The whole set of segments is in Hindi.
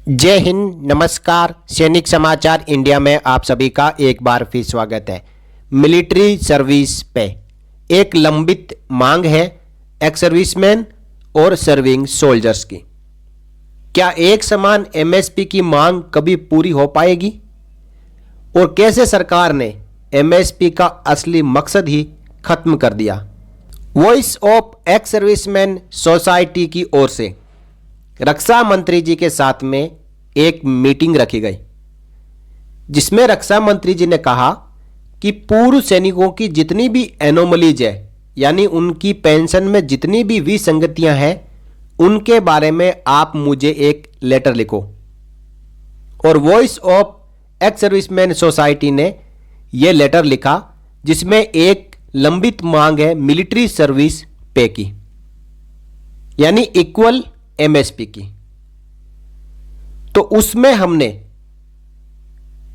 जय हिंद, नमस्कार। सैनिक समाचार इंडिया में आप सभी का एक बार फिर स्वागत है। मिलिट्री सर्विस पे एक लंबित मांग है एक्स सर्विसमैन और सर्विंग सोल्जर्स की। क्या एक समान एमएसपी की मांग कभी पूरी हो पाएगी और कैसे सरकार ने एमएसपी का असली मकसद ही खत्म कर दिया? Voice of ex serviceman society की ओर से रक्षा मंत्री जी के साथ में एक मीटिंग रखी गई, जिसमें रक्षा मंत्री जी ने कहा कि पूर्व सैनिकों की जितनी भी एनोमलीज है, यानी उनकी पेंशन में जितनी भी विसंगतियां हैं, उनके बारे में आप मुझे एक लेटर लिखो। और voice of ex serviceman society ने यह लेटर लिखा, जिसमें एक लंबित मांग है मिलिट्री सर्विस पे की, यानी इक्वल एमएसपी की। तो उसमें हमने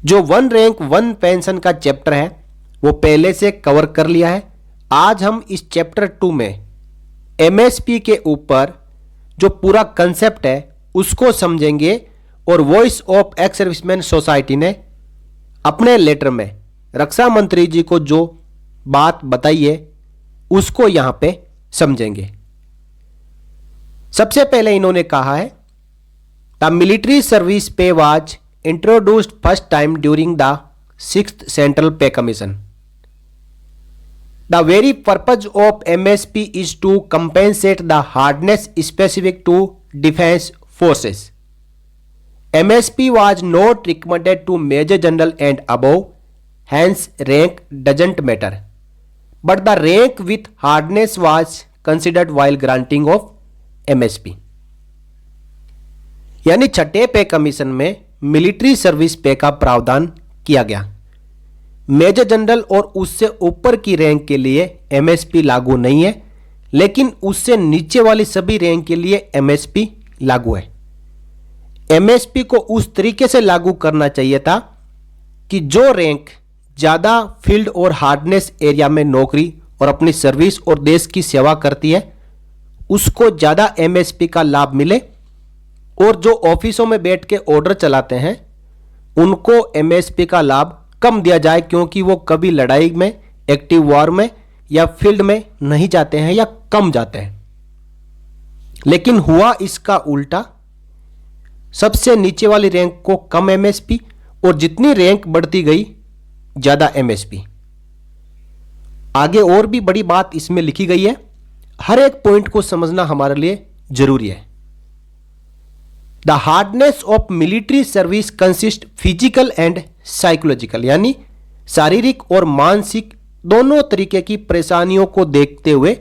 जो वन रैंक वन पेंशन का चैप्टर है वो पहले से कवर कर लिया है। आज हम इस चैप्टर 2 में एमएसपी के ऊपर जो पूरा कंसेप्ट है उसको समझेंगे। और voice of ex serviceman society ने अपने लेटर में रक्षा मंत्री जी को जो बात बताई है उसको यहां पे समझेंगे। सबसे पहले इन्होंने कहा है, the military service pay was introduced first time during the 6th central pay commission. The very purpose of MSP is to compensate the hardness specific to defence forces. MSP was not recommended to major general and above, hence rank doesn't matter, but the rank with hardness was considered while granting of MSP। यानी छठे पे कमीशन में मिलिट्री सर्विस पे का प्रावधान किया गया। मेजर जनरल और उससे ऊपर की रैंक के लिए एमएसपी लागू नहीं है, लेकिन उससे नीचे वाली सभी रैंक के लिए एमएसपी लागू है। एमएसपी को उस तरीके से लागू करना चाहिए था कि जो रैंक ज़्यादा फील्ड और हार्डनेस एरिया में नौकरी और अपनी सर्विस और देश की सेवा करती है उसको ज़्यादा एमएसपी का लाभ मिले, और जो ऑफिसों में बैठ के ऑर्डर चलाते हैं उनको एमएसपी का लाभ कम दिया जाए, क्योंकि वो कभी लड़ाई में, एक्टिव वॉर में या फील्ड में नहीं जाते हैं या कम जाते हैं। लेकिन हुआ इसका उल्टा, सबसे नीचे वाली रैंक को कम एमएसपी और जितनी रैंक बढ़ती गई ज़्यादा एमएसपी। आगे और भी बड़ी बात इसमें लिखी गई है, हर एक पॉइंट को समझना हमारे लिए जरूरी है। The hardness of military service consist physical and psychological, यानी शारीरिक और मानसिक दोनों तरीके की परेशानियों को देखते हुए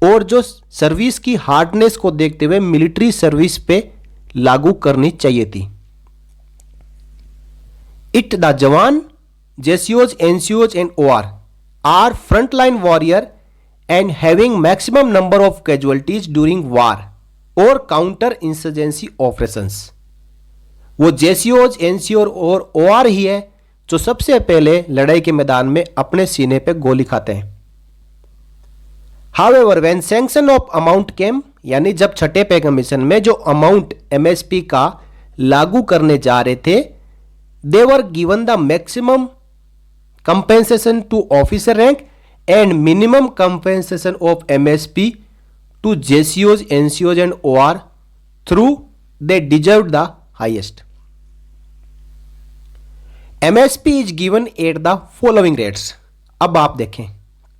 और जो सर्विस की हार्डनेस को देखते हुए मिलिट्री सर्विस पे लागू करनी चाहिए थी। इट द जवान, JCOs, NCOs and OR are frontline warrior and having maximum number of casualties during war or counter insurgency operations। वो JCOs, NCO और OR ही है जो सबसे पहले लड़ाई के मैदान में अपने सीने पे गोली खाते हैं। However, when sanction of amount came, यानी जब छठे पे कमीशन में जो अमाउंट MSP का लागू करने जा रहे थे, they were given the maximum compensation to officer rank and minimum compensation of MSP to JCOs, NCOs and OR through they deserved the highest। MSP is given at the following rates। अब आप देखें,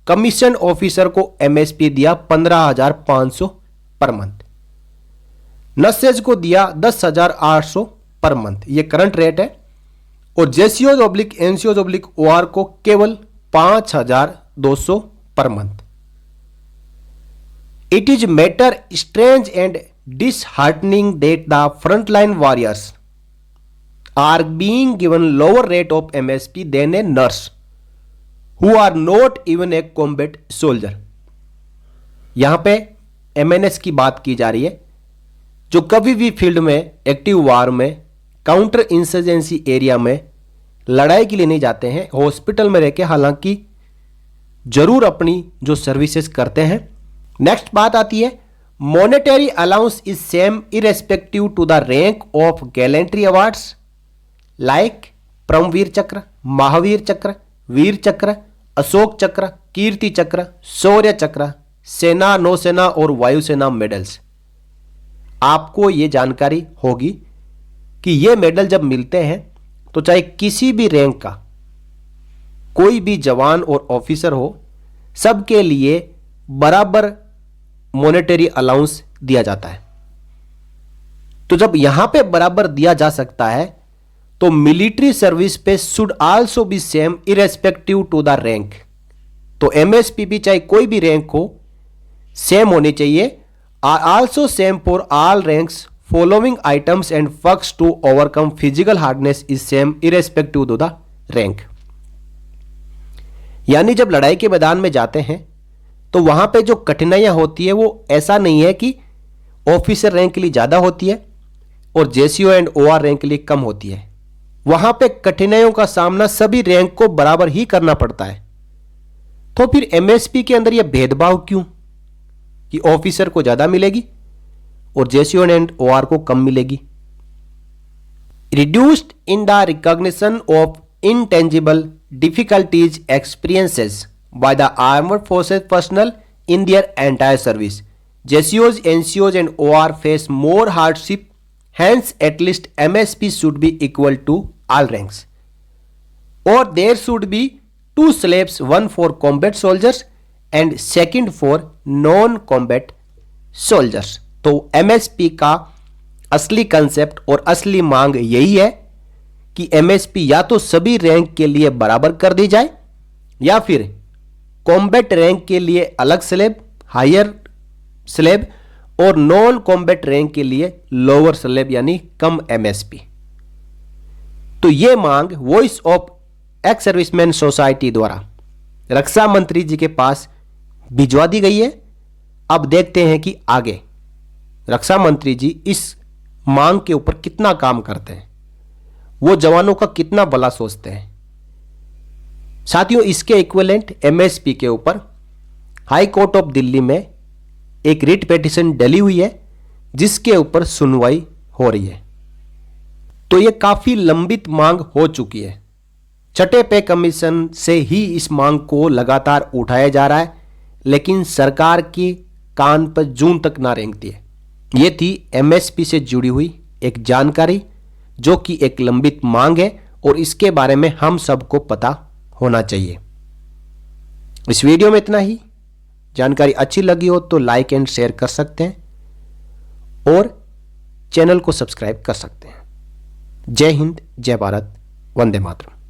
कमीशन ऑफिसर को MSP दिया 15,500 पर मंथ, नर्सेज को दिया 10,800 पर मंथ, ये करंट रेट है। और जेसीओज ऑब्लिक एनसीओज ऑब्लिक ओआर को केवल 5,200 per month. It is matter strange and disheartening that the frontline warriors are being given lower rate of MSP than a nurse who are not even a combat soldier. यहां पे एमएनएस की बात की जा रही है, जो कभी भी फील्ड में, एक्टिव वार में, काउंटर इंसर्जेंसी एरिया में लड़ाई के लिए नहीं जाते हैं, हॉस्पिटल में रहकर हालांकि जरूर अपनी जो सर्विसेज करते हैं। नेक्स्ट बात आती है monetary allowance is same irrespective to the rank of gallantry awards like Paramvir Chakra, Mahavir चक्र, वीर चक्र, अशोक चक्र, कीर्ति चक्र, शौर्य चक्र, सेना, नौसेना और वायुसेना मेडल्स। आपको यह जानकारी होगी कि ये मेडल जब मिलते हैं तो चाहे किसी भी रैंक का कोई भी जवान और ऑफिसर हो, सबके लिए बराबर मॉनेटरी अलाउंस दिया जाता है। तो जब यहां पे बराबर दिया जा सकता है तो military service pay should also be same irrespective to the rank. तो एमएसपी चाहे कोई भी रैंक हो सेम होनी चाहिए। Are also same for all ranks following items and facts to overcome physical hardness is same irrespective to the rank. यानी जब लड़ाई के मैदान में जाते हैं तो वहां पे जो कठिनाइयां होती है वो ऐसा नहीं है कि ऑफिसर रैंक के लिए ज्यादा होती है और जेसीओ एंड ओआर रैंक के लिए कम होती है। वहां पे कठिनाइयों का सामना सभी रैंक को बराबर ही करना पड़ता है। तो फिर एमएसपी के अंदर यह भेदभाव क्यों कि ऑफिसर को ज्यादा मिलेगी और जेसीओ एंड ओआर को कम मिलेगी? Reduced in the recognition of intangible difficulties experiences by the armed forces personnel in their entire service. JCOs, NCOs and OR face more hardship, hence at least MSP should be equal to all ranks. Or there should be 2 slabs, one for combat soldiers and second for non-combat soldiers. तो MSP का असली कंसेप्ट और असली मांग यही है कि एमएसपी या तो सभी रैंक के लिए बराबर कर दी जाए या फिर कॉम्बैट रैंक के लिए अलग स्लैब, हायर स्लैब और नॉन कॉम्बैट रैंक के लिए लोअर स्लैब यानी कम एमएसपी। तो यह मांग voice of ex serviceman society द्वारा रक्षा मंत्री जी के पास भिजवा दी गई है। अब देखते हैं कि आगे रक्षा मंत्री जी इस मांग के ऊपर कितना काम करते हैं, वो जवानों का कितना भला सोचते हैं। साथियों, इसके इक्विवेलेंट एमएसपी के ऊपर हाई कोर्ट ऑफ दिल्ली में एक रिट पिटीशन डली हुई है जिसके ऊपर सुनवाई हो रही है। तो यह काफी लंबित मांग हो चुकी है। छठे पे कमीशन से ही इस मांग को लगातार उठाया जा रहा है, लेकिन सरकार की कान पर जून तक ना रेंगती है। यह थी एमएसपी से जुड़ी हुई एक जानकारी जो कि एक लंबित मांग है और इसके बारे में हम सबको पता होना चाहिए। इस वीडियो में इतना ही। जानकारी अच्छी लगी हो तो लाइक एंड शेयर कर सकते हैं और चैनल को सब्सक्राइब कर सकते हैं। जय हिंद, जय भारत, वंदे मातरम।